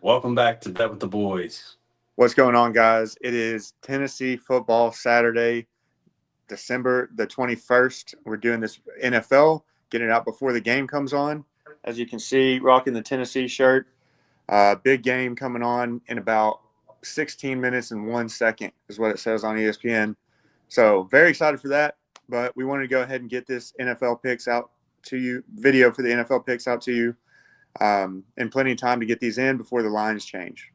Welcome back to Bet with the Boys. What's going on, guys? It is Tennessee football Saturday, December the 21st. We're doing this NFL, getting it out before the game comes on. As you can see, rocking the Tennessee shirt. Big game coming on in about 16 minutes and 1 second, is what it says on ESPN. So, very excited for that. But we wanted to go ahead and get this NFL picks out to you, video for the NFL picks out to you, in plenty of time to get these in before the lines change.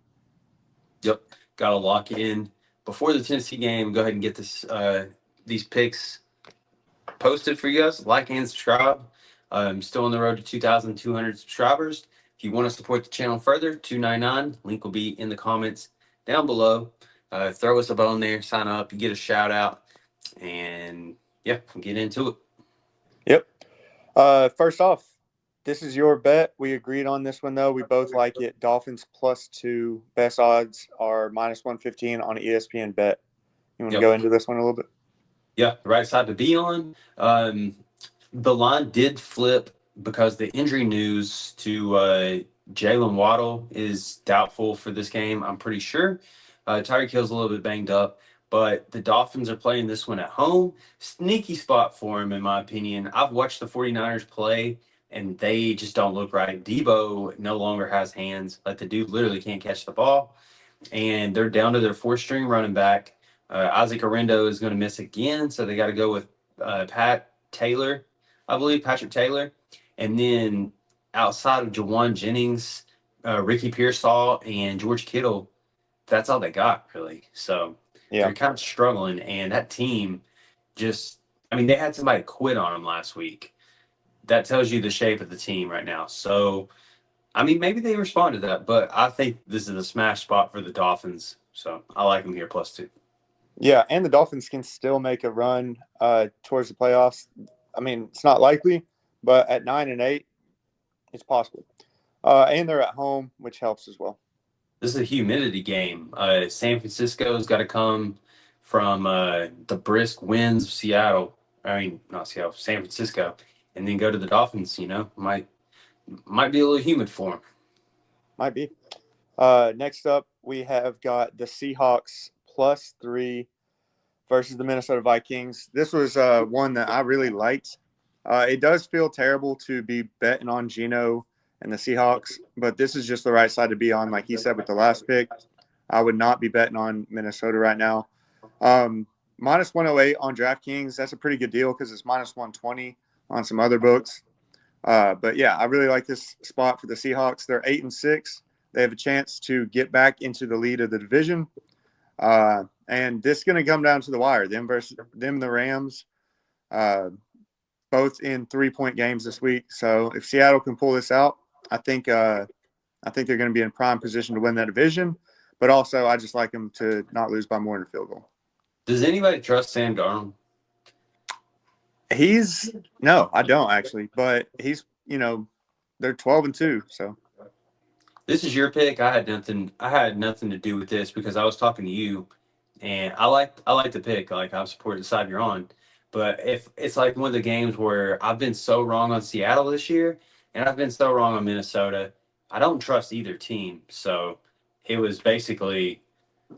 Yep, got to lock in before the Tennessee game. Go ahead and get these picks posted for you guys. Like and subscribe. Still on the road to 2,200 subscribers. If you want to support the channel further, 299. Link will be in the comments down below. Throw us a bone there. Sign up. You get a shout out, and yeah, get into it. Yep. First off, this is your bet. We agreed on this one, though. We both like it. Dolphins +2. Best odds are -115 on ESPN bet. You want to Yep. go into this one a little bit? Yeah, the right side to be on. The line did flip because the injury news to Jalen Waddle is doubtful for this game. I'm pretty sure. Tyreek Hill's a little bit banged up, but the Dolphins are playing this one at home. Sneaky spot for him, in my opinion. I've watched the 49ers play, and they just don't look right. Debo no longer has hands. Like, the dude literally can't catch the ball, and they're down to their fourth-string running back. Isaac Orendo is going to miss again, so they got to go with Pat Taylor, I believe, Patrick Taylor. And then outside of Jawan Jennings, Ricky Pearsall, and George Kittle, that's all they got, really. So Yeah. they're kind of struggling. And that team just, I mean, they had somebody quit on them last week. That tells you the shape of the team right now. So, I mean, maybe they respond to that, but I think this is a smash spot for the Dolphins. So I like them here +2. Yeah, and the Dolphins can still make a run towards the playoffs. I mean, it's not likely, but at 9-8, it's possible. And they're at home, which helps as well. This is a humidity game. San Francisco's got to come from the brisk winds of Seattle. I mean, not Seattle, San Francisco, and then go to the Dolphins. Might be a little humid for them. Might be. Next up, we have got the Seahawks +3 versus the Minnesota Vikings. This was one that I really liked. It does feel terrible to be betting on Geno and the Seahawks, but this is just the right side to be on. Like he said with the last pick, I would not be betting on Minnesota right now. -108 on DraftKings, that's a pretty good deal because it's -120 on some other books. But yeah, I really like this spot for the Seahawks. They're 8-6. They have a chance to get back into the lead of the division. And this is going to come down to the wire. Them versus them, the Rams, both in 3-point games this week. So if Seattle can pull this out, I think they're going to be in prime position to win that division. But also, I just like them to not lose by more than a field goal. Does anybody trust Sam Darnold? No, I don't actually. But they're 12-2. So This is your pick. I had nothing to do with this because I was talking to you, and I like the pick. Like, I support the side you're on. But if it's like one of the games where I've been so wrong on Seattle this year, and I've been so wrong on Minnesota, I don't trust either team. So it was basically,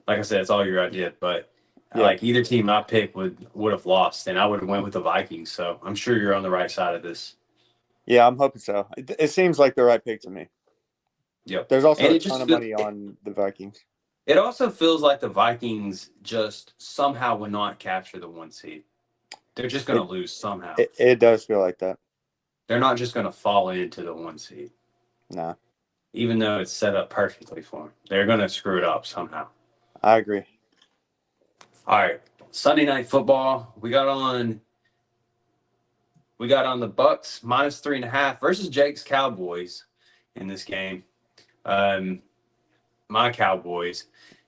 like I said, it's all your idea. But yeah, like, either team I picked would have lost, and I would have went with the Vikings. So I'm sure you're on the right side of this. yeah, I'm hoping so. It seems like the right pick to me. Yep. There's also And a ton of money on the Vikings. it also feels like the Vikings just somehow will not capture the 1 seed. They're just going It, to lose somehow. it does feel like that. They're not just going to fall into the 1 seed, Nah, even though it's set up perfectly for them. They're going to screw it up somehow. I agree. All right, Sunday night football. We got on the Bucks -3.5 versus Jake's Cowboys in this game. My Cowboys.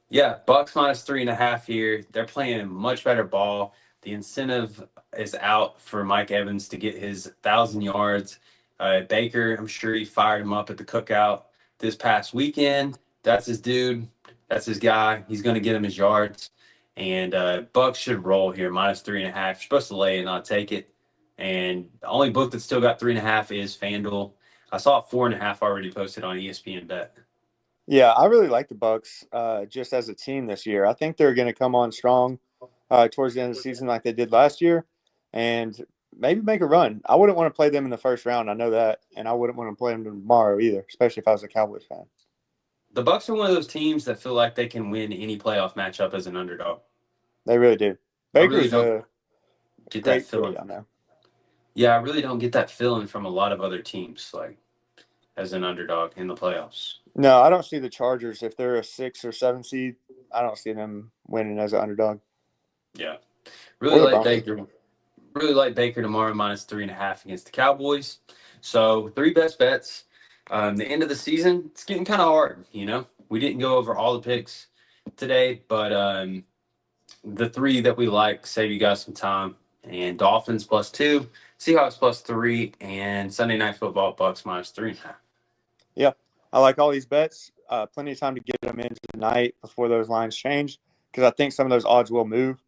Yeah, Bucks -3.5 here. They're playing much better ball. The incentive is out for Mike Evans to get his 1,000 yards. Baker, I'm sure he fired him up at the cookout this past weekend. That's his dude. That's his guy. He's going to get him his yards. And Bucks should roll here -3.5. You're supposed to lay it, not take it. And the only book that's still got 3.5 is FanDuel. I saw 4.5 already posted on ESPN Bet. Yeah, I really like the Bucks just as a team this year. I think they're going to come on strong towards the end of the season like they did last year, and maybe make a run. I wouldn't want to play them in the first round. I know that, and I wouldn't want to play them tomorrow either, especially if I was a Cowboys fan. The Bucks are one of those teams that feel like they can win any playoff matchup as an underdog. They really do. I really Baker's don't a get that great fit feeling. down there. Yeah, I really don't get that feeling from a lot of other teams, like as an underdog in the playoffs. No, I don't see the Chargers if they're a 6 or 7 seed. I don't see them winning as an underdog, Yeah, or really the like Broncos. Baker. Really like Baker tomorrow -3.5 against the Cowboys. So three best bets. The end of the season, it's getting kind of hard. We didn't go over all the picks today, but the three that we like, save you guys some time. And Dolphins +2, Seahawks +3, and Sunday Night Football Bucks -3.5. Yeah, I like all these bets. Plenty of time to get them into the night before those lines change because I think some of those odds will move.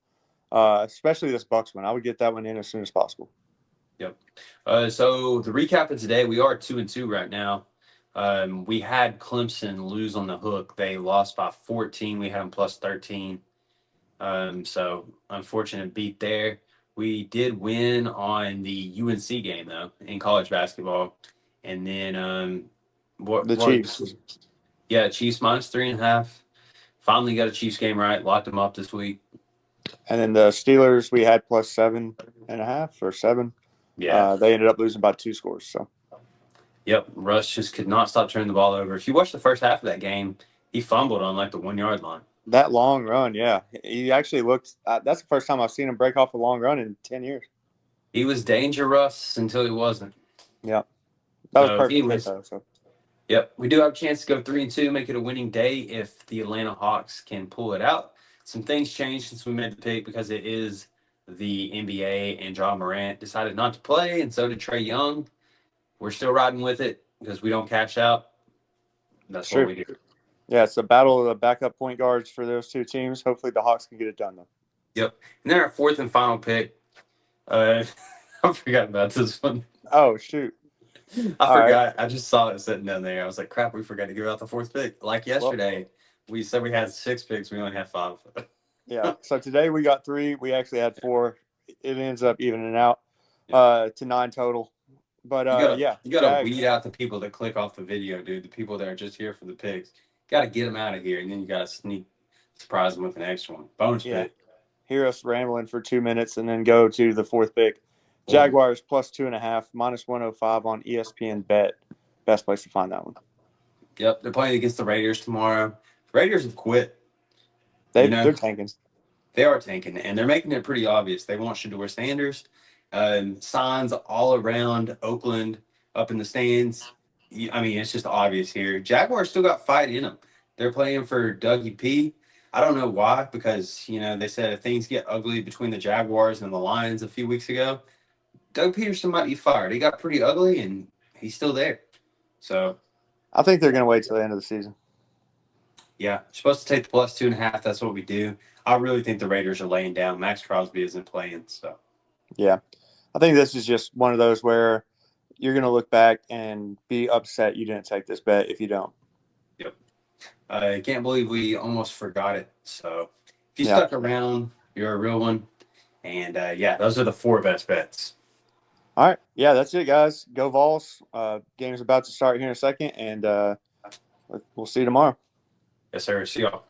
Especially this Bucks one. I would get that one in as soon as possible. Yep. So the recap of today, we are 2-2 right now. We had Clemson lose on the hook. They lost by 14. We had them +13. So unfortunate beat there. We did win on the UNC game though in college basketball, and then The what? Chiefs. Yeah, Chiefs -3.5. Finally got a Chiefs game right. Locked them up this week. And then the Steelers, we had +7.5 or 7. Yeah. They ended up losing by 2 scores. So Yep. Russ just could not stop turning the ball over. If you watch the first half of that game, he fumbled on like the 1 yard line. that long run, yeah, he actually looked. That's the first time I've seen him break off a long run in 10 years. He was dangerous until he wasn't. Yeah, that was So, perfect hit anyways, though. So yep, we do have a chance to go 3-2, make it a winning day if the Atlanta Hawks can pull it out. Some things changed since we made the pick because it is the NBA and John Morant decided not to play, and so did Trey Young. We're still riding with it because we don't cash out. it's That's what true. we do. Yeah, it's a battle of the backup point guards for those two teams. Hopefully, the Hawks can get it done though. Yep. And then our fourth and final pick. Uh, I forgot about this one. Oh shoot! I All right. forgot. I just saw it sitting down there. I was like, crap, we forgot to give out the fourth pick. Like Well, yesterday, we said we had 6 picks. We only had 5. yeah. So today we got 3. We actually had 4. It ends up evening out Yeah. to 9 total. But You gotta yeah, you gotta weed Jags. out the people that click off the video, dude. The people that are just here for the picks. Gotta get them out of here, and then you gotta surprise them with an extra one. Bonus Yeah, pick. hear us rambling for 2 minutes and then go to the fourth pick. Jaguars +2.5, -105 on ESPN Bet. Best place to find that one. Yep, they're playing against the Raiders tomorrow. Raiders have quit. You They're know, tanking. they are tanking, and they're making it pretty obvious. They want Shador Sanders. Signs all around Oakland, up in the stands. I mean, it's just obvious here. Jaguars still got fight in them. They're playing for Dougie P. I don't know why, because they said if things get ugly between the Jaguars and the Lions a few weeks ago, Doug Peterson might be fired. He got pretty ugly, and he's still there. So I think they're going to wait till the end of the season. yeah, supposed to take the +2.5. That's what we do. I really think the Raiders are laying down. Max Crosby isn't playing, so. Yeah. I think this is just one of those where you're going to look back and be upset you didn't take this bet if you don't. Yep. I can't believe we almost forgot it. So if you Yeah. stuck around, you're a real one. And yeah, those are the 4 best bets. All right. Yeah, that's it, guys. Go Vols. Game's about to start here in a second, and we'll see you tomorrow. Yes, sir. See y'all.